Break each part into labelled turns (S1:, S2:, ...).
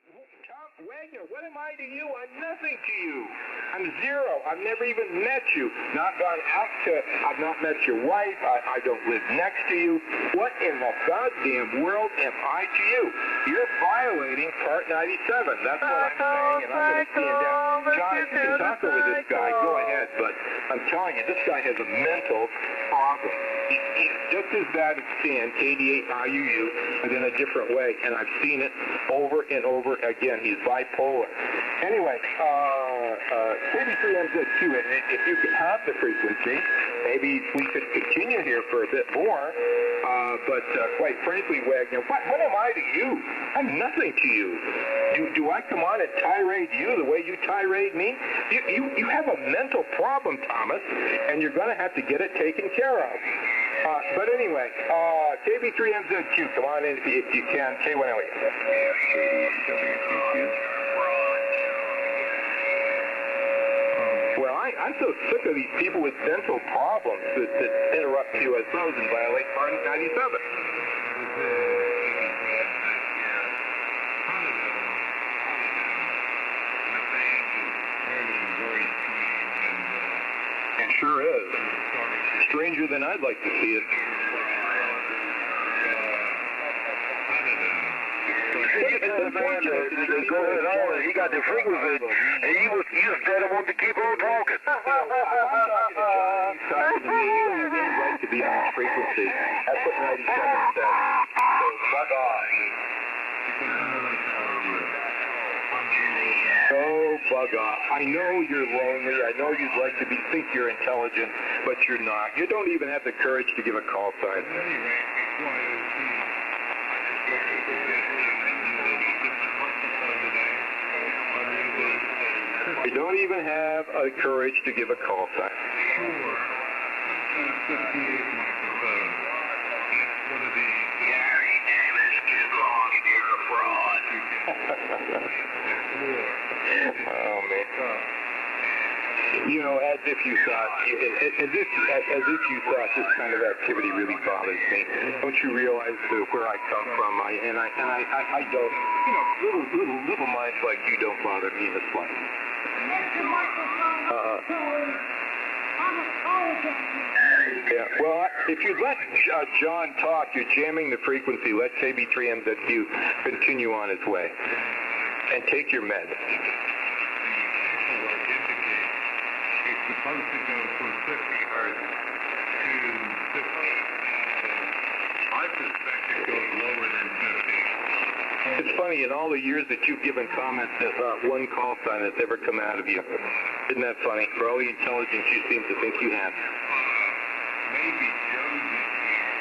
S1: Tom Wagner, what am I to you? I'm nothing to you. I'm zero. I've never even met you. Not gone out to, I've not met your wife. I don't live next to you. What in the goddamn world am I to you? You're violating Part 97. That's what I'm saying, and I'm going to stand down. John, if you can talk over this guy, go ahead, but I'm telling you, this guy has a mental problem. He's just as bad as Stan, KD8IUU, but in a different way, and I've seen it over and over again. He's bipolar. Anyway, KB3MZQ, if you could have the frequency, maybe we could continue here for a bit more, but quite frankly, Wagner, what am I to you? I'm nothing to you. Do I come on and tirade you the way you tirade me? You have a mental problem, Thomas, and you're going to have to get it taken care of. But anyway, KB3MZQ, come on in if you can. K1LEM. Well, I'm so sick of these people with mental problems that interrupt QSOs and violate Part 97. It sure is. Stranger than I'd like to see it.
S2: He got the frequency, and you just said I want to keep on talking.
S1: You don't have any right to be on this frequency. That's what 97 says. So fuck off. Oh, bug off. I know you're lonely. I know you'd like to think you're intelligent, but you're not. You don't even have the courage to give a call sign. You don't even have a courage to give a call sign. Oh, man. You know, as if you thought this kind of activity really bothers me. Don't you realize where I come from? I don't. You know, little minds like you don't bother me in the slightest. Yeah, well, if you let John talk, you're jamming the frequency. Let KB3MZQ continue on his way. And take your meds.
S3: It's supposed to go from 50 hertz to 50. I suspect it goes lower than 50.
S1: It's funny, in all the years that you've given comments, there's not one call sign that's ever come out of you. Isn't that funny? For all the intelligence you seem to think you have.
S3: Maybe Joe's in here,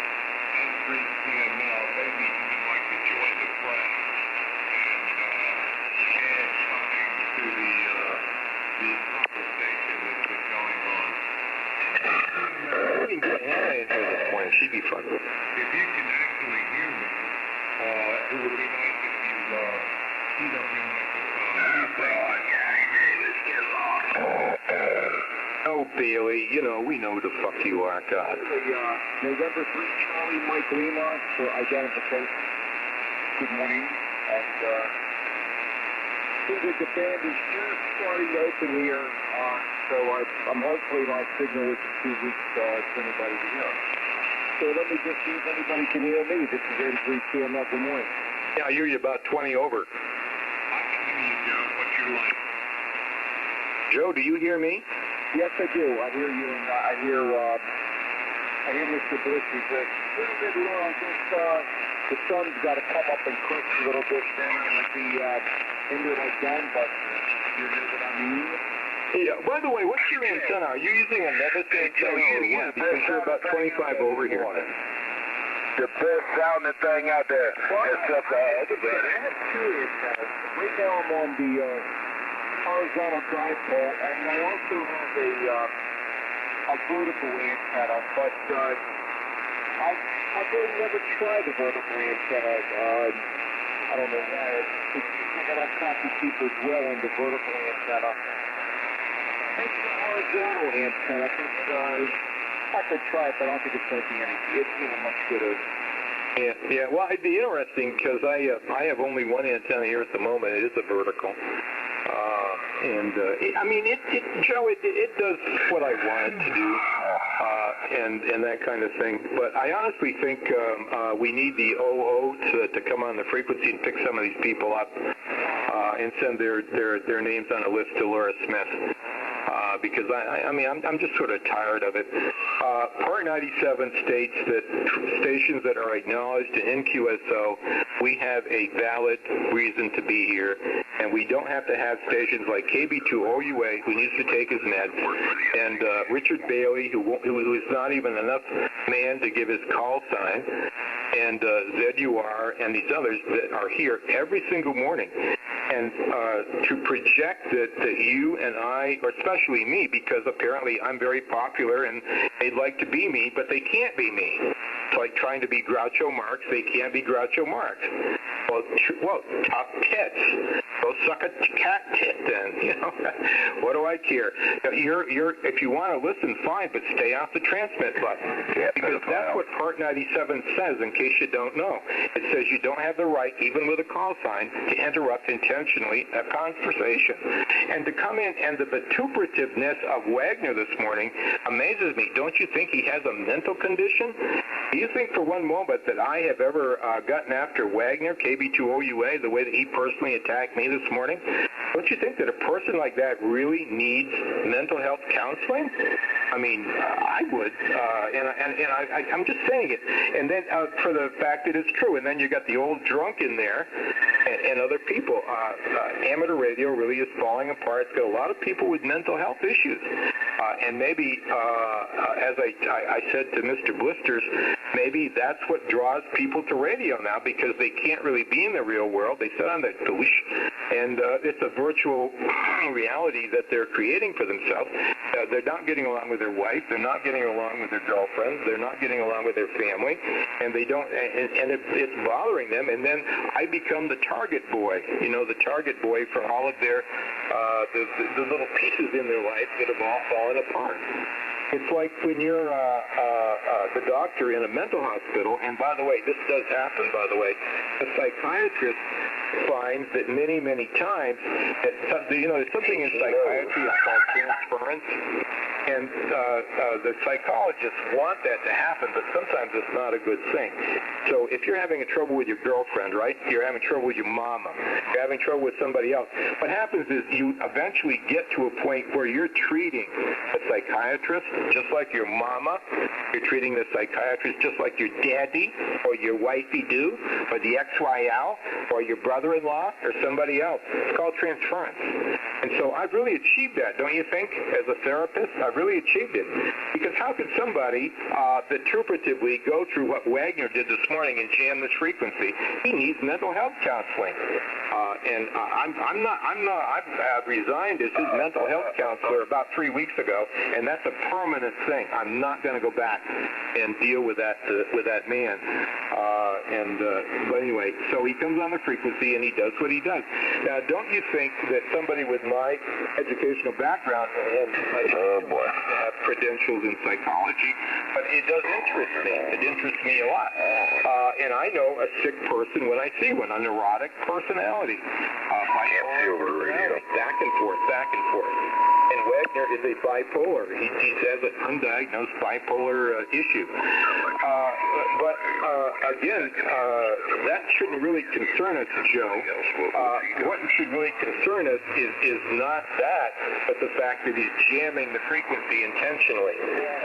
S3: entering CML. Maybe he would like to join the press and add something to the conversation that's been going on.
S1: We can get Hannah in here this morning. She'd be fun.
S3: If you can actually hear me, it would be nice if you heat up your microphone. What do you think?
S1: Oh, Bailey, you know, we know who the fuck you are, God.
S2: November 3, Charlie, Mike Lima for identification. Good morning. And seems like the band is just starting to open here, so I'm hopefully my signal is 2 weeks to anybody to hear. So let me just see if anybody can hear me. This is 83 KML. Good morning.
S1: Yeah, I hear you about 20 over.
S3: I can hear you, Joe. What's your life?
S1: Joe, do you hear me?
S2: Yes, I do. I hear you, and I hear Mr. Bush. He's a little bit low. I think the sun's got to come up and cook a little bit, then I'll be into it again, but you know what I mean?
S1: Yeah, by the way, what's your antenna? Are you using a Nevis antenna or what? Because you're about 25 over here.
S2: The best sounding thing out there. Except I have two antennas. Right now I'm on the horizontal dipole, and I also have a vertical antenna, but I've really never tried the vertical antenna. I don't know why. I got a copy keeper as well on the vertical antenna. Maybe the horizontal antenna. I could try it, but I don't think it's going to be any. It's much good.
S1: Yeah. Well, it'd be interesting because I have only one antenna here at the moment. It is a vertical. Joe, it does what I want it to do, and that kind of thing. But I honestly think we need the OO to come on the frequency and pick some of these people up and send their names on a list to Laura Smith. Because I'm just sort of tired of it. Part 97 states that stations that are acknowledged in NQSO, we have a valid reason to be here, and we don't have to have stations like KB2OUA, who needs to take his meds, and Richard Bailey, who is not even enough man to give his call sign, and ZUR, and these others that are here every single morning. And to project that you and I, or especially me, because apparently I'm very popular and they'd like to be me, but they can't be me. It's like trying to be Groucho Marx. They can't be Groucho Marx. Well, tough tits. Go suck a cat tit then. What do I care? If you want to listen, fine, but stay off the transmit button. Because that's what Part 97 says, in case you don't know. It says you don't have the right, even with a call sign, to interrupt intentionally a conversation. And to come in, and the vituperativeness of Wagner this morning amazes me. Don't you think he has a mental condition? Do you think for one moment that I have ever gotten after Wagner, KB2OUA, the way that he personally attacked me this morning? Don't you think that a person like that really needs mental health counseling? I mean, I would, and I'm just saying it. And then for the fact that it's true, and then you got the old drunk in there, and other people. Amateur radio really is falling apart. It's got a lot of people with mental health issues, and maybe, as I said to Mr. Blisters, maybe that's what draws people to radio now, because they can't really be in the real world. They sit on the douche, and it's a virtual reality that they're creating for themselves. They're not getting along with their wife. They're not getting along with their girlfriends. They're not getting along with their family, and they don't. And it's bothering them. And then I become the target boy. The target boy for all of their the little pieces in their life that have all fallen apart. It's like when you're the doctor in a mental hospital, and by the way, this does happen, by the way, a psychiatrist finds that many, many times that, there's something in psychiatry called transference, and the psychologists want that to happen, but sometimes it's not a good thing. So if you're having trouble with your girlfriend, right, you're having trouble with your mama, you're having trouble with somebody else, what happens is you eventually get to a point where you're treating a psychiatrist just like your mama, you're treating the psychiatrist just like your daddy or your wifey do, or the ex-YL, or your brother-in-law, or somebody else. It's called transference. And so I've really achieved that, don't you think, as a therapist? I've really achieved it. Because how could somebody vituperatively go through what Wagner did this morning and jam this frequency? He needs mental health counseling. And I've resigned as his mental health counselor about 3 weeks ago, and that's a permanent thing. I'm not going to go back and deal with that man. But anyway, so he comes on the frequency and he does what he does. Now, don't you think that somebody with my educational background and have credentials in psychology, but it does interest me. It interests me a lot. And I know a sick person when I see one, a neurotic personality. Back and forth. And Wagner is a bipolar. He has an undiagnosed bipolar issue. But again, that shouldn't really concern us, Joe. What should really concern us is not that, but the fact that he's jamming the frequency intentionally.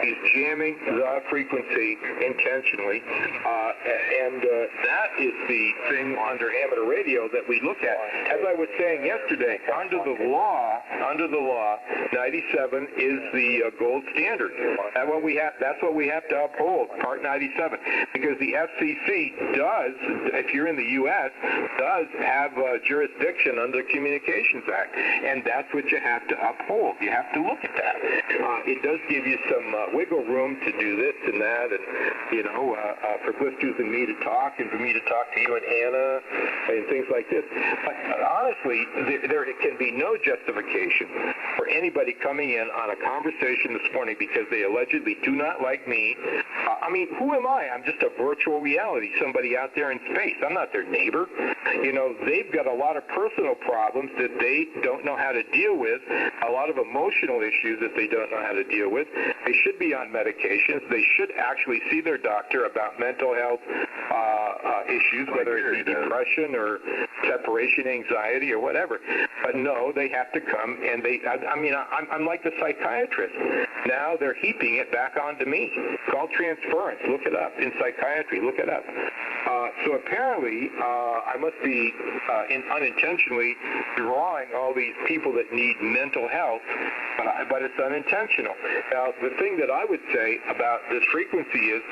S1: He's jamming the frequency intentionally. And that is the thing under amateur radio that we look at. As I was saying yesterday, under the law, 97 is the gold standard. That's what we have to uphold, Part 97, because the FCC does, if you're in the U.S., does have jurisdiction under the Communications Act, and that's what you have to uphold. You have to look at that. It does give you some wiggle room to do this and that, and for Blisters and me to talk, and for me to talk to you and Anna, and things like this. But honestly, there can be no justification for anybody coming in on a conversation this morning because they allegedly do not like me, I mean, who am I? I'm just a virtual reality, somebody out there in space. I'm not their neighbor. You know, they've got a lot of personal problems that they don't know how to deal with, a lot of emotional issues that they don't know how to deal with. They should be on medications. They should actually see their doctor about mental health issues, whether it be depression or separation anxiety or whatever. But no, they have to come, and I'm like the psychiatrist. Now they're heaping it back onto me. It's called transference. Look it up. In psychiatry, look it up. So apparently, I must be unintentionally drawing all these people that need mental health, but it's unintentional. Now, the thing that I would say about this frequency is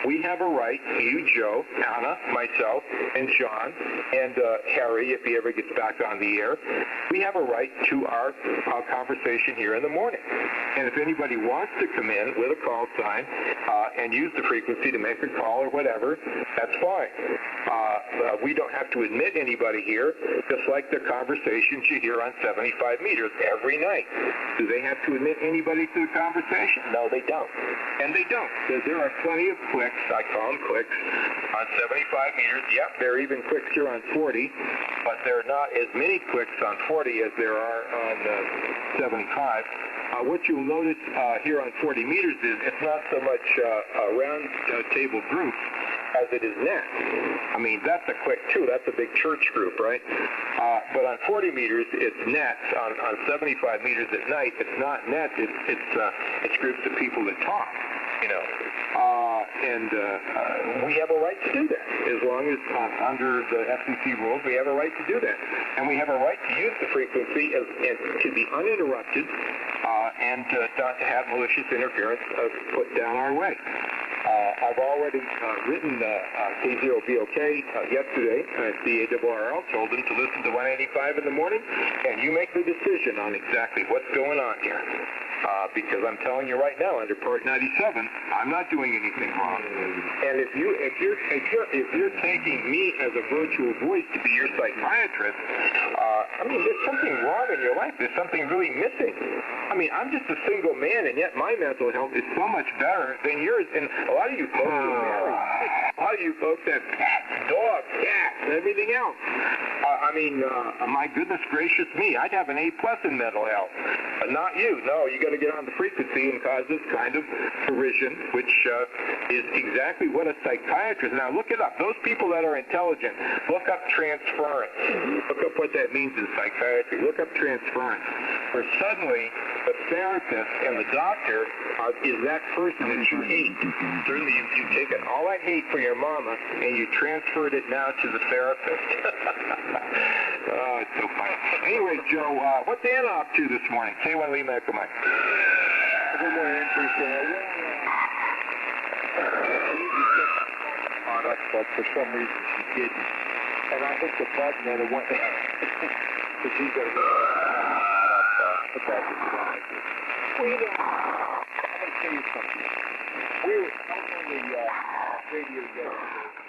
S1: we have a right, you, Joe, Anna, myself, and John, and Harry, if he ever gets back on the air, we have a right to our conversation here in the morning. And if anybody wants to come in with a call sign and use the frequency to make a call or whatever, that's fine. We don't have to admit anybody here, just like the conversations you hear on 75 meters every night. Do they have to admit anybody to the conversation? No, they don't. And they don't, because there are plenty of clicks, I call them clicks, on 75 meters. Yep, there are even clicks here on 40, but there are not as many clicks on 40 as there are on 75. What you'll notice here on 40 meters is it's not so much a round table group as it is nets. I mean, that's a click too. That's a big church group, right? But on 40 meters, it's nets. On 75 meters at night, it's not nets. It's groups of people that talk, you know. We have a right to do that. As long as under the FCC rules, we have a right to do that. And we have a right to use the frequency and to be uninterrupted and not to have malicious interference put down our way. I've already written K0BOK yesterday at the ARRL, told them to listen to 185 in the morning, and you make the decision on exactly what's going on here. Because I'm telling you right now, under Part 97, I'm not doing anything wrong. And if you're taking me as a virtual voice to be your psychiatrist, there's something wrong in your life. There's something really missing. I mean, I'm just a single man, and yet my mental health is so much better than yours. And a lot of you folks are married. A lot of you folks have cats, dogs, cats, and everything else. My goodness gracious me, I'd have an A+ in mental health. Not you. No, you got to get on the frequency and cause this kind of derision, which is exactly what a psychiatrist. Now, look it up. Those people that are intelligent, look up transference. Look up what that means in psychiatry. Look up transference. Where suddenly the therapist and the doctor is that person that you hate. Certainly, you've taken all that hate for your mama and you transferred it now to the therapist. Oh, it's so funny. Anyway, Joe, what's Anna up to this morning? K1LEM, Echo Mike.
S2: Good morning, but for some reason she didn't. And I hit the button and it went, because she's got to get the button. Well, you know, I'm going to tell you something. We were on the radio yesterday.